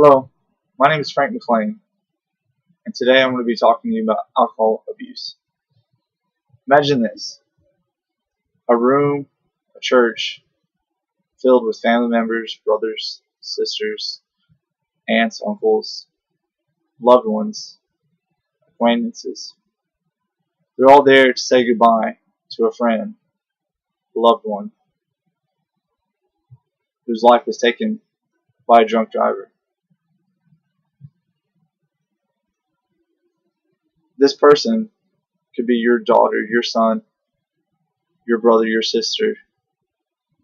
Hello, my name is Frank McLean, and today I'm going to be talking to you about alcohol abuse. Imagine this: a room, a church, filled with family members, brothers, sisters, aunts, uncles, loved ones, acquaintances. They're all there to say goodbye to a friend, a loved one, whose life was taken by a drunk driver. This person could be your daughter, your son, your brother, your sister,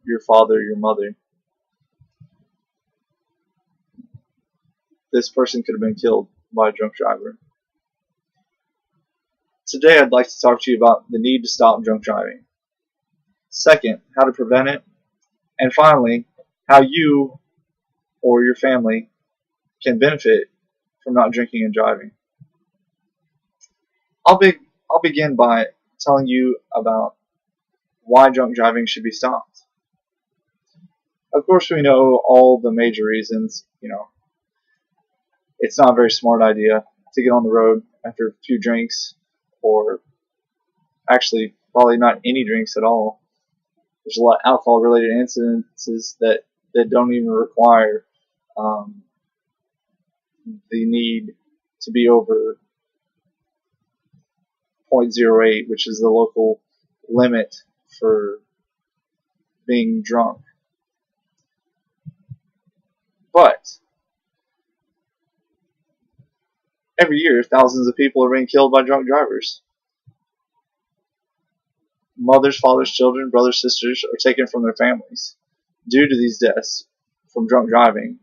your father, your mother. This person could have been killed by a drunk driver. Today I'd like to talk to you about the need to stop drunk driving. Second, how to prevent it. And finally, how you or your family can benefit from not drinking and driving. I'll begin by telling you about why drunk driving should be stopped. Of course, we know all the major reasons. It's not a very smart idea to get on the road after a few drinks, or actually probably not any drinks at all. There's a lot of alcohol-related incidences that don't even require the need to be over 0.08, which is the local limit for being drunk. But every year, thousands of people are being killed by drunk drivers. Mothers, fathers, children, brothers, sisters are taken from their families due to these deaths from drunk driving.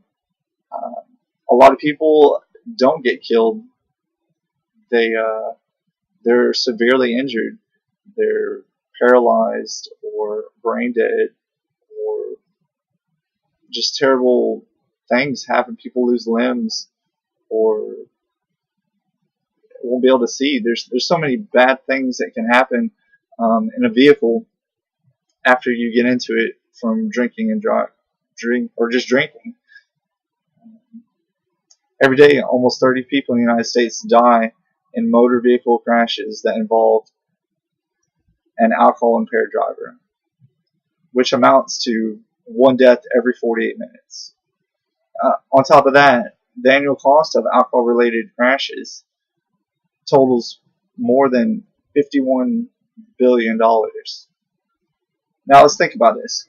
A lot of people don't get killed. They're severely injured. They're paralyzed or brain dead, or just terrible things happen. People lose limbs or won't be able to see. There's so many bad things that can happen in a vehicle after you get into it from drinking and just drinking. Every day, almost 30 people in the United States die in motor vehicle crashes that involve an alcohol-impaired driver, which amounts to one death every 48 minutes. On top of that, the annual cost of alcohol-related crashes totals more than $51 billion. Now let's think about this.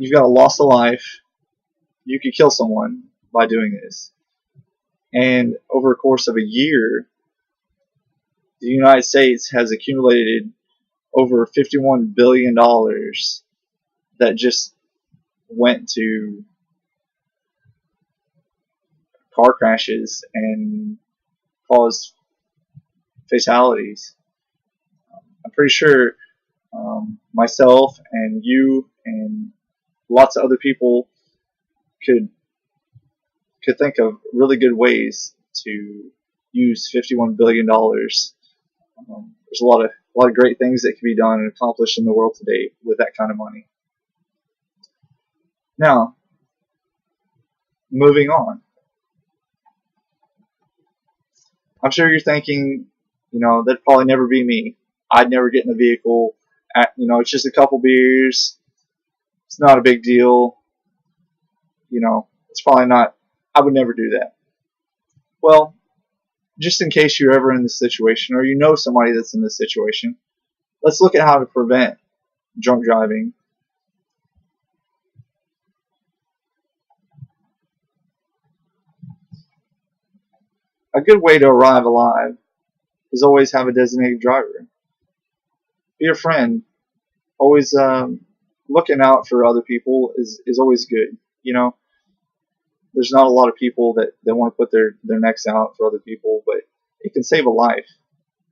You've got a loss of life. You could kill someone by doing this. And over a course of a year, the United States has accumulated over $51 billion that just went to car crashes and caused fatalities. I'm pretty sure myself and you and lots of other people could think of really good ways to use $51 billion. There's a lot of great things that can be done and accomplished in the world today with that kind of money. Now, moving on. I'm sure you're thinking, that'd probably never be me. I'd never get in a vehicle. It's just a couple beers. It's not a big deal. It's probably not. I would never do that. Well, just in case you're ever in this situation, or you know somebody that's in this situation, let's look at how to prevent drunk driving. A good way to arrive alive is always have a designated driver. Be a friend. Always looking out for other people is always good. There's not a lot of people that want to put their necks out for other people, but it can save a life.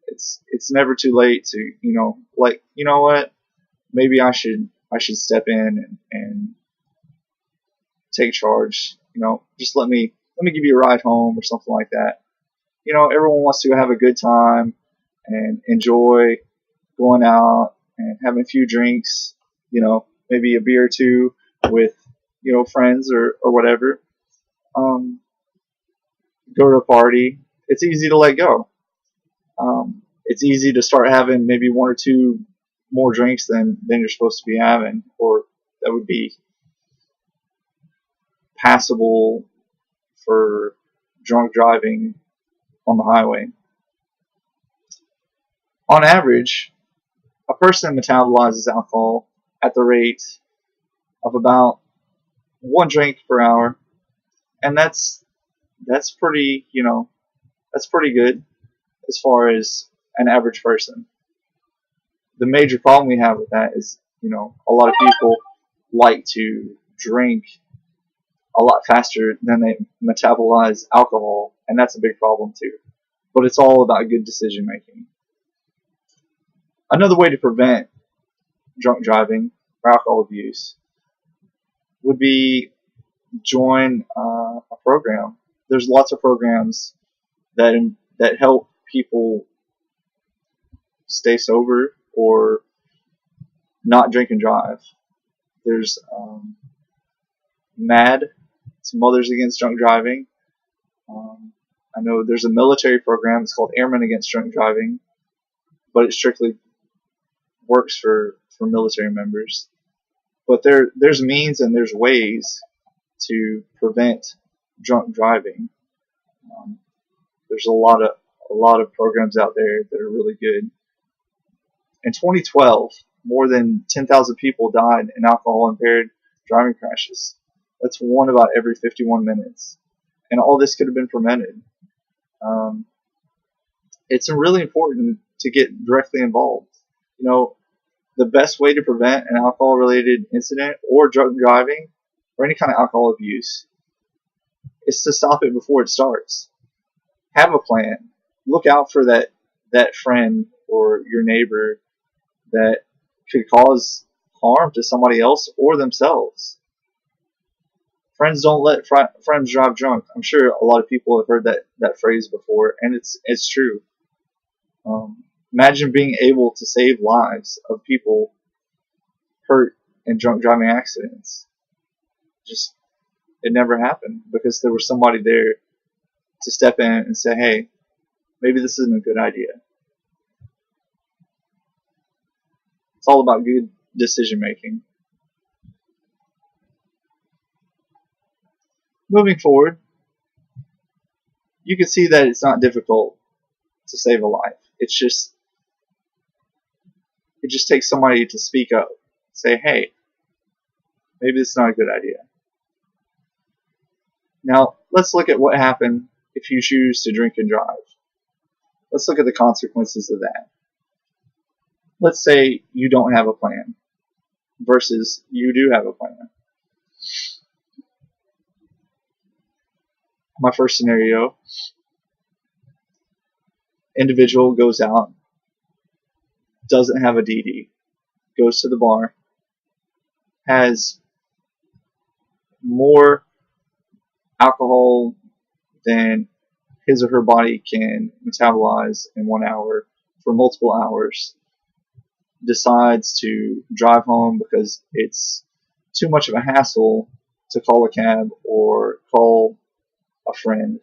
It's never too late to what, maybe I should step in and take charge. Just let me give you a ride home or something like that. Everyone wants to have a good time and enjoy going out and having a few drinks. Maybe a beer or two with friends or whatever. go to a party, it's easy to let go. It's easy to start having maybe one or two more drinks than you're supposed to be having, or that would be passable for drunk driving on the highway. On average, a person metabolizes alcohol at the rate of about one drink per hour, and that's pretty, that's pretty good as far as an average person. The major problem we have with that is, a lot of people like to drink a lot faster than they metabolize alcohol, and that's a big problem too. But it's all about good decision making. Another way to prevent drunk driving or alcohol abuse would be join a program. There's lots of programs that help people stay sober or not drink and drive. There's MAD, it's Mothers Against Drunk Driving. I know there's a military program. It's called Airmen Against Drunk Driving, but it strictly works for military members. But there's means and there's ways to prevent drunk driving. There's a lot of programs out there that are really good. In 2012, more than 10,000 people died in alcohol-impaired driving crashes. That's one about every 51 minutes. And all this could have been prevented. It's really important to get directly involved. The best way to prevent an alcohol-related incident or drunk driving or any kind of alcohol abuse is to stop it before it starts. Have a plan. Look out for that friend or your neighbor that could cause harm to somebody else or themselves. Friends don't let friends drive drunk. I'm sure a lot of people have heard that phrase before, and it's true. Imagine being able to save lives of people hurt in drunk driving accidents. Just, it never happened because there was somebody there to step in and say, hey, maybe this isn't a good idea. It's all about good decision making. Moving forward, you can see that it's not difficult to save a life. It just takes somebody to speak up, say, hey, maybe this is not a good idea. Now, let's look at what happened if you choose to drink and drive. Let's look at the consequences of that. Let's say you don't have a plan versus you do have a plan. My first scenario, individual goes out, doesn't have a DD, goes to the bar, has more alcohol than his or her body can metabolize in 1 hour for multiple hours, decides to drive home because it's too much of a hassle to call a cab or call a friend.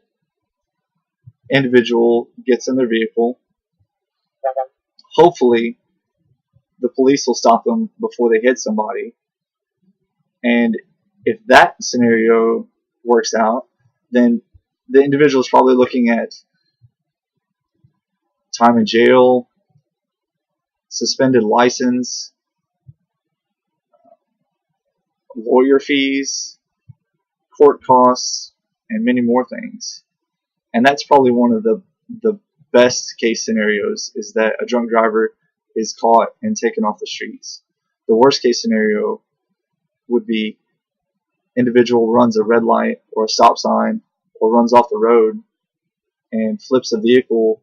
Individual gets in their vehicle. Hopefully, the police will stop them before they hit somebody. And if that scenario works out, then the individual is probably looking at time in jail, suspended license, lawyer fees, court costs, and many more things. And that's probably one of the best case scenarios, is that a drunk driver is caught and taken off the streets. The worst case scenario would be individual runs a red light or a stop sign or runs off the road and flips the vehicle,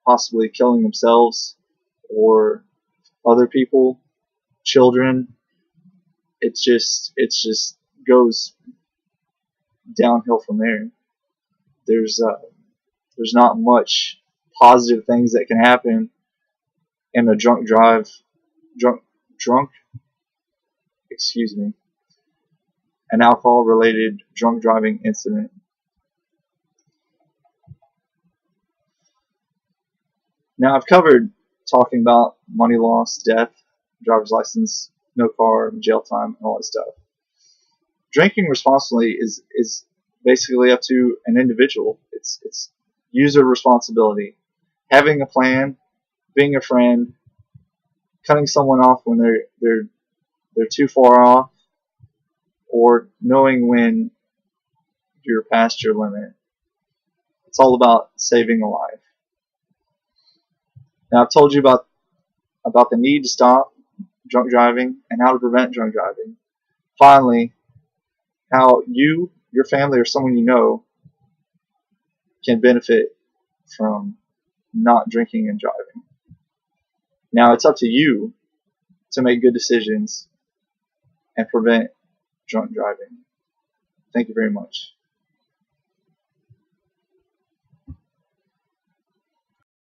possibly killing themselves or other people, children. It just goes downhill from there. There's not much positive things that can happen in a an alcohol related drunk driving incident. Now, I've covered talking about money loss, death, driver's license, no car, jail time, and all that stuff. Drinking responsibly is basically up to an individual. It's user responsibility. Having a plan, being a friend, cutting someone off when they're too far off, or knowing when you're past your limit. It's all about saving a life. Now, I've told you about the need to stop drunk driving and how to prevent drunk driving. Finally, how you, your family, or someone you know can benefit from not drinking and driving. Now, it's up to you to make good decisions and prevent drunk driving. Thank you very much.